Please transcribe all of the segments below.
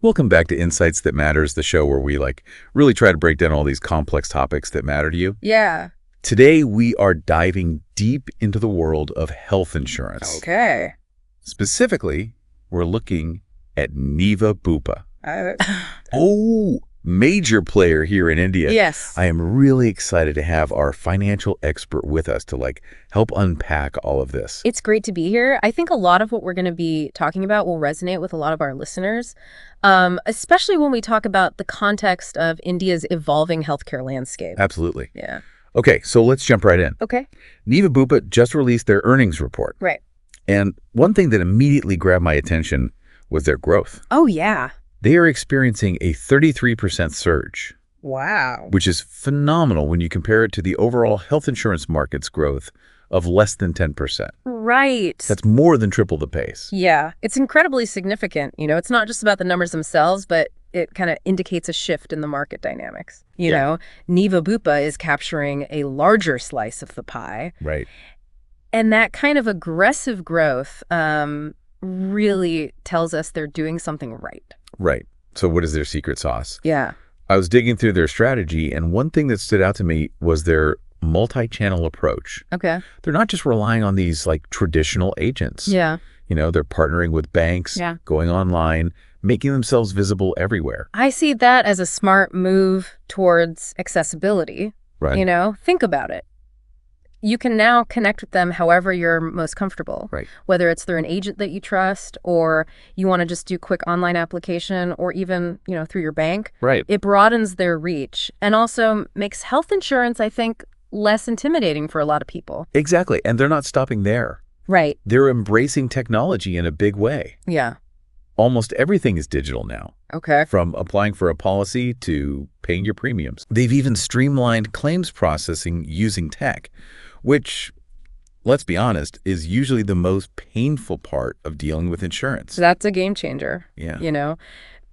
Welcome back to Insights That Matters, the show where we really try to break down all these complex topics that matter to you. Yeah. Today, we are diving deep into the world of health insurance. Okay. Specifically, we're looking at Niva Bupa. Oh, major player here in India. Yes. I am really excited to have our financial expert with us to help unpack all of this. It's great to be here. I think a lot of what we're going to be talking about will resonate with a lot of our listeners, especially when we talk about the context of India's evolving healthcare landscape. Absolutely. Yeah. Okay, so let's jump right in. Okay. Niva Bupa just released their earnings report. Right. And one thing that immediately grabbed my attention was their growth. Oh, yeah. They are experiencing a 33% surge. Wow. Which is phenomenal when you compare it to the overall health insurance market's growth of less than 10%. Right. That's more than triple the pace. Yeah. It's incredibly significant. It's not just about the numbers themselves, but it kind of indicates a shift in the market dynamics. You know, Niva Bupa is capturing a larger slice of the pie. Right. And that kind of aggressive growth really tells us they're doing something right. Right. So what is their secret sauce? Yeah. I was digging through their strategy, and one thing that stood out to me was their multi-channel approach. Okay. They're not just relying on these traditional agents. Yeah. They're partnering with banks, going online, making themselves visible everywhere. I see that as a smart move towards accessibility. Right. Think about it. You can now connect with them however you're most comfortable. Right. Whether it's through an agent that you trust, or you want to just do quick online application, or even, through your bank. Right. It broadens their reach and also makes health insurance, I think, less intimidating for a lot of people. Exactly. And they're not stopping there. Right. They're embracing technology in a big way. Yeah. Almost everything is digital now. Okay. From applying for a policy to paying your premiums. They've even streamlined claims processing using tech, which, let's be honest, is usually the most painful part of dealing with insurance. So that's a game changer. Yeah.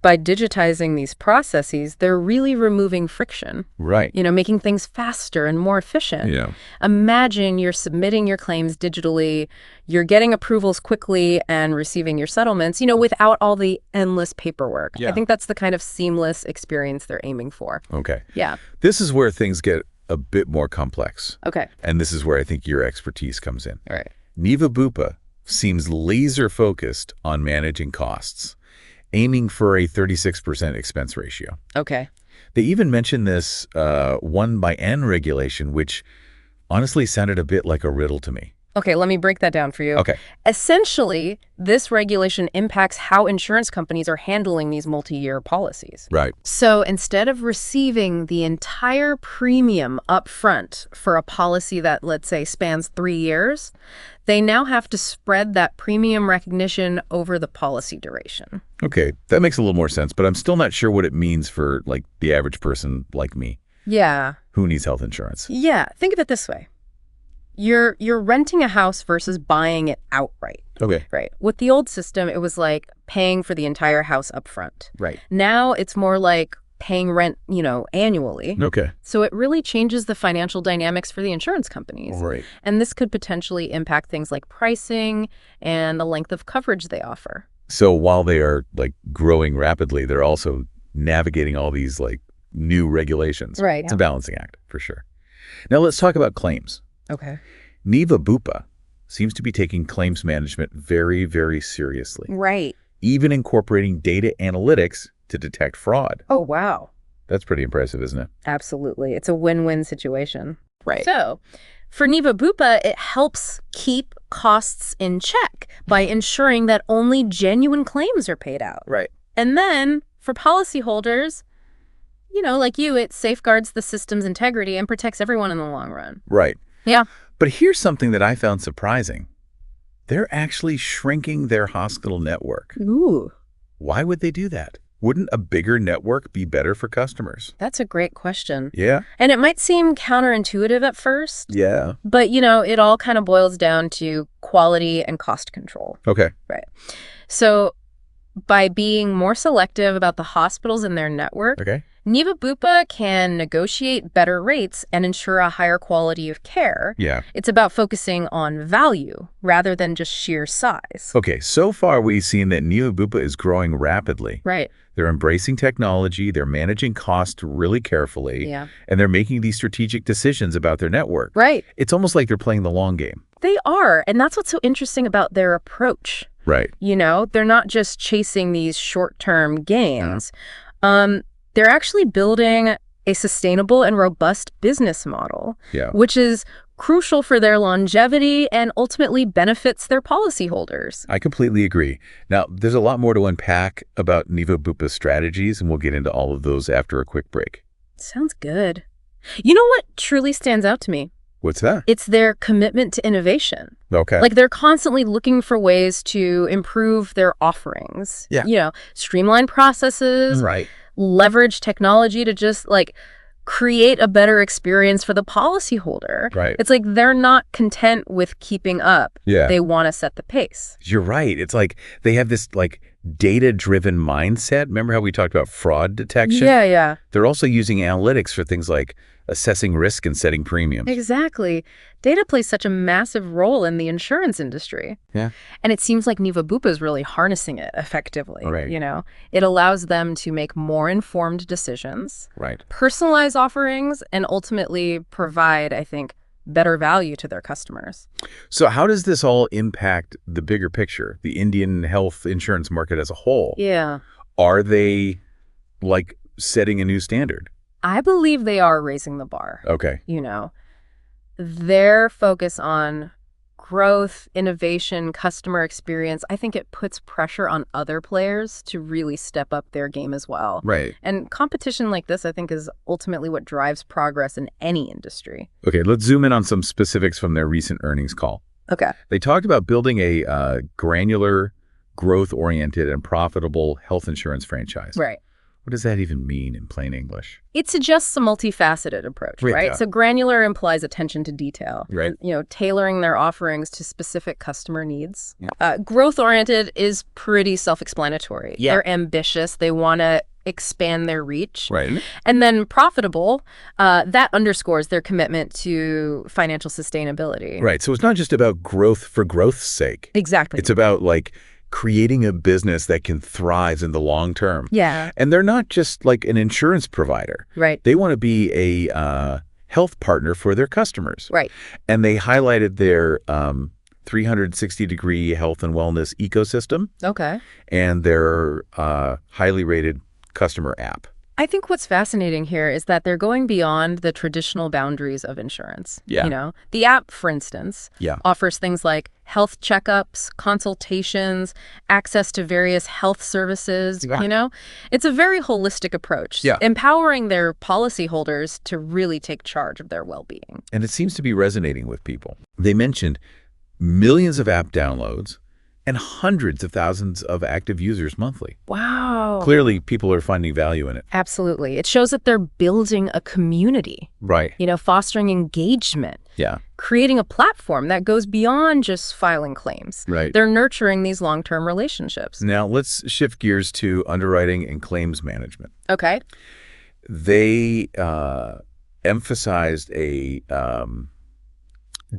By digitizing these processes, they're really removing friction. Right. Making things faster and more efficient. Yeah. Imagine you're submitting your claims digitally, you're getting approvals quickly and receiving your settlements, without all the endless paperwork. Yeah. I think that's the kind of seamless experience they're aiming for. Okay. Yeah. This is where things get a bit more complex. Okay. And this is where I think your expertise comes in. All right. Niva Bupa seems laser focused on managing costs, aiming for a 36% expense ratio. Okay. They even mentioned this 1/N regulation, which honestly sounded a bit like a riddle to me. Okay, let me break that down for you. Okay. Essentially, this regulation impacts how insurance companies are handling these multi-year policies. Right. So instead of receiving the entire premium up front for a policy that, let's say, spans 3 years, they now have to spread that premium recognition over the policy duration. Okay, that makes a little more sense, but I'm still not sure what it means for the average person like me. Yeah. Who needs health insurance? Yeah, think of it this way. You're renting a house versus buying it outright. Okay. Right. With the old system, it was like paying for the entire house up front. Right. Now it's more like paying rent, annually. Okay. So it really changes the financial dynamics for the insurance companies. Right. And this could potentially impact things like pricing and the length of coverage they offer. So while they are growing rapidly, they're also navigating all these new regulations. Right. It's a balancing act for sure. Now let's talk about claims. Okay. Niva Bupa seems to be taking claims management very, very seriously. Right. Even incorporating data analytics to detect fraud. Oh, wow. That's pretty impressive, isn't it? Absolutely. It's a win-win situation. Right. So for Niva Bupa, it helps keep costs in check by ensuring that only genuine claims are paid out. Right. And then for policyholders, like you, it safeguards the system's integrity and protects everyone in the long run. Right. Yeah. But here's something that I found surprising. They're actually shrinking their hospital network. Ooh. Why would they do that? Wouldn't a bigger network be better for customers? That's a great question. Yeah. And it might seem counterintuitive at first. Yeah. But, it all kind of boils down to quality and cost control. Okay. Right. So By being more selective about the hospitals in their network, Okay. Niva Bupa can negotiate better rates and ensure a higher quality of care. Yeah. It's about focusing on value rather than just sheer size. Okay, so far we've seen that Niva Bupa is growing rapidly. Right. They're embracing technology, they're managing costs really carefully, Yeah. and they're making these strategic decisions about their network. Right. It's almost like they're playing the long game. They are. And that's what's so interesting about their approach. Right. They're not just chasing these short-term gains. They're actually building a sustainable and robust business model, Yeah. which is crucial for their longevity and ultimately benefits their policyholders. I completely agree. Now, there's a lot more to unpack about Niva Bupa's strategies, and we'll get into all of those after a quick break. Sounds good. You know what truly stands out to me? What's that? It's their commitment to innovation. Okay. Like they're constantly looking for ways to improve their offerings. Yeah. Streamline processes, Right. leverage technology to just create a better experience for the policyholder. Right. It's like they're not content with keeping up. Yeah. They want to set the pace. You're right. It's like they have this data-driven mindset. Remember how we talked about fraud detection? Yeah. They're also using analytics for things like assessing risk and setting premiums. Exactly. Data plays such a massive role in the insurance industry. Yeah. And it seems like Niva Bupa is really harnessing it effectively. Right. It allows them to make more informed decisions, Right. personalize offerings, and ultimately provide, I think, better value to their customers. So how does this all impact the bigger picture, the Indian health insurance market as a whole? Yeah. Are they setting a new standard? I believe they are raising the bar. Okay. Their focus on growth, innovation, customer experience, I think it puts pressure on other players to really step up their game as well. Right. And competition like this, I think, is ultimately what drives progress in any industry. Okay, let's zoom in on some specifics from their recent earnings call. Okay. They talked about building a granular, growth-oriented, and profitable health insurance franchise. Right. What does that even mean in plain English? It suggests a multifaceted approach, Right, right? yeah. So granular implies attention to detail, Right. Tailoring their offerings to specific customer needs. Growth-oriented is pretty self-explanatory. Yeah. They're ambitious. They want to expand their reach. Right. And then profitable, that underscores their commitment to financial sustainability. Right. So it's not just about growth for growth's sake. Exactly. It's about creating a business that can thrive in the long term. Yeah. And they're not just an insurance provider. Right. They want to be a health partner for their customers. Right. And they highlighted their 360-degree health and wellness ecosystem Okay. and their highly rated customer app. I think what's fascinating here is that they're going beyond the traditional boundaries of insurance. Yeah. The app, for instance, Yeah. offers things like health checkups, consultations, access to various health services. Yeah. It's a very holistic approach, Yeah. empowering their policyholders to really take charge of their well-being. And it seems to be resonating with people. They mentioned millions of app downloads and hundreds of thousands of active users monthly. Wow. Clearly, people are finding value in it. Absolutely. It shows that they're building a community, Right. fostering engagement, Yeah. creating a platform that goes beyond just filing claims. Right. They're nurturing these long-term relationships. Now, let's shift gears to underwriting and claims management. Okay. They emphasized a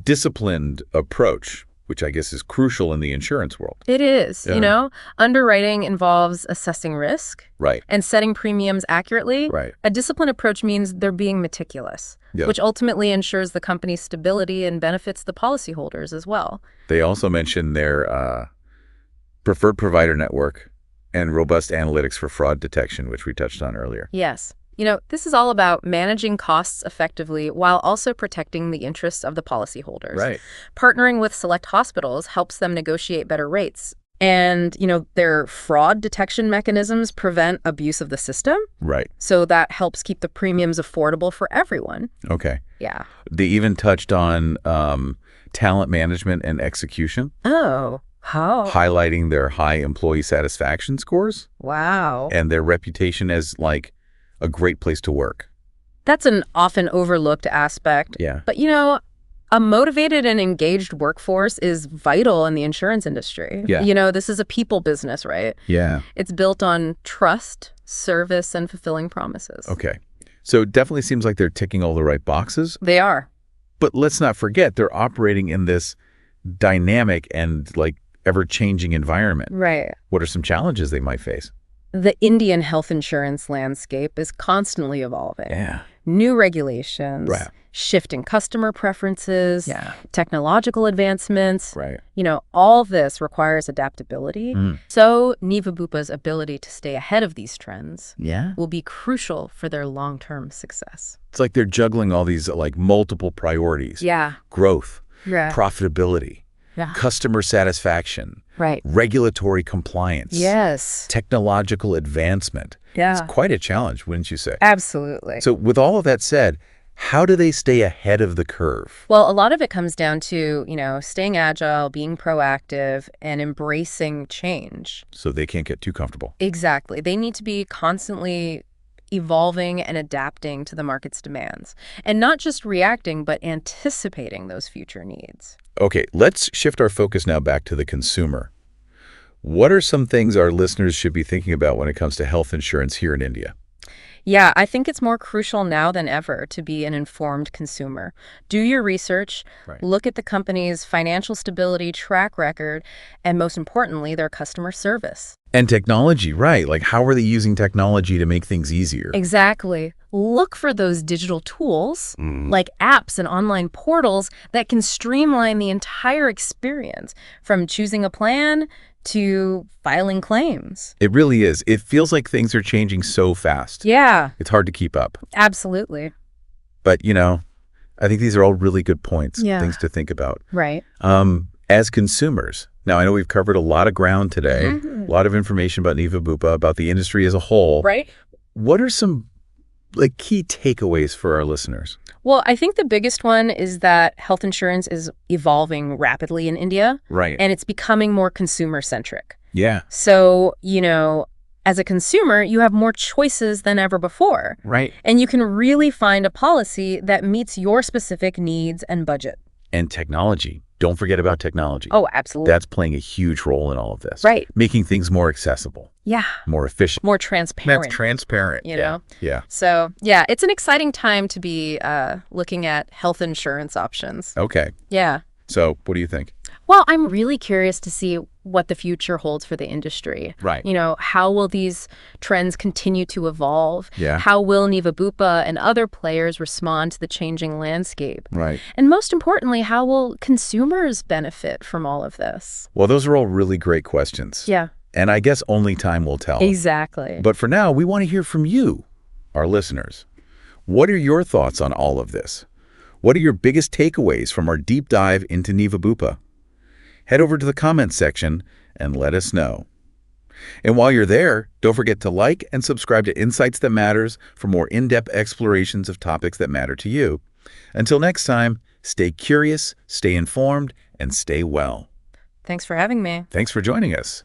disciplined approach, which I guess is crucial in the insurance world. It is. Yeah. Underwriting involves assessing risk Right. and setting premiums accurately. Right. A disciplined approach means they're being meticulous, Yeah. which ultimately ensures the company's stability and benefits the policyholders as well. They also mentioned their preferred provider network and robust analytics for fraud detection, which we touched on earlier. Yes. This is all about managing costs effectively while also protecting the interests of the policyholders. Right. Partnering with select hospitals helps them negotiate better rates. And, their fraud detection mechanisms prevent abuse of the system. Right. So that helps keep the premiums affordable for everyone. Okay. Yeah. They even touched on talent management and execution, Oh, how? highlighting their high employee satisfaction scores Wow. and their reputation as a great place to work. That's an often overlooked aspect. Yeah. But, A motivated and engaged workforce is vital in the insurance industry. Yeah. This is a people business, right? Yeah. It's built on trust, service, and fulfilling promises. Okay. So it definitely seems like they're ticking all the right boxes. They are. But let's not forget, they're operating in this dynamic and ever-changing environment. Right. What are some challenges they might face? The Indian health insurance landscape is constantly evolving. Yeah. New regulations, Right. shifting customer preferences, Yeah. technological advancements. Right. All this requires adaptability. Mm. So Niva Bupa's ability to stay ahead of these trends Yeah. will be crucial for their long-term success. It's like they're juggling all these multiple priorities. Yeah. Growth, Yeah. profitability, Yeah. customer satisfaction, Right. regulatory compliance, Yes. technological advancement. Yeah. It's quite a challenge, wouldn't you say? Absolutely. So with all of that said, how do they stay ahead of the curve? Well, a lot of it comes down to, staying agile, being proactive, and embracing change. So they can't get too comfortable. Exactly. They need to be constantly evolving and adapting to the market's demands, and not just reacting, but anticipating those future needs. Okay, let's shift our focus now back to the consumer. What are some things our listeners should be thinking about when it comes to health insurance here in India? Yeah, I think it's more crucial now than ever to be an informed consumer. Do your research, Right. look at the company's financial stability track record, and most importantly, their customer service. And technology, right? How are they using technology to make things easier? Exactly. Look for those digital tools, like apps and online portals that can streamline the entire experience, from choosing a plan to filing claims. It really is. It feels like things are changing so fast. Yeah, It's hard to keep up. absolutely. But, I think these are all really good points, Yeah. things to think about. Right. As consumers, now I know we've covered a lot of ground today, a lot of information about Niva Bupa, about the industry as a whole. Right. What are some key takeaways for our listeners? Well, I think the biggest one is that health insurance is evolving rapidly in India, Right. and it's becoming more consumer-centric. Yeah. So, as a consumer, you have more choices than ever before. Right. And you can really find a policy that meets your specific needs and budget. And technology. Don't forget about technology. Oh, absolutely. That's playing a huge role in all of this. Right. Making things more accessible, Yeah. more efficient. More transparent. That's transparent. You know? Yeah. So, yeah, it's an exciting time to be looking at health insurance options. Okay. Yeah. So what do you think? Well, I'm really curious to see what the future holds for the industry. Right. How will these trends continue to evolve? Yeah. How will Niva Bupa and other players respond to the changing landscape? Right. And most importantly, how will consumers benefit from all of this? Well, those are all really great questions. Yeah. And I guess only time will tell. Exactly. But for now, we want to hear from you, our listeners. What are your thoughts on all of this? What are your biggest takeaways from our deep dive into Niva Bupa? Head over to the comments section and let us know. And while you're there, don't forget to like and subscribe to Insights That Matters for more in-depth explorations of topics that matter to you. Until next time, stay curious, stay informed, and stay well. Thanks for having me. Thanks for joining us.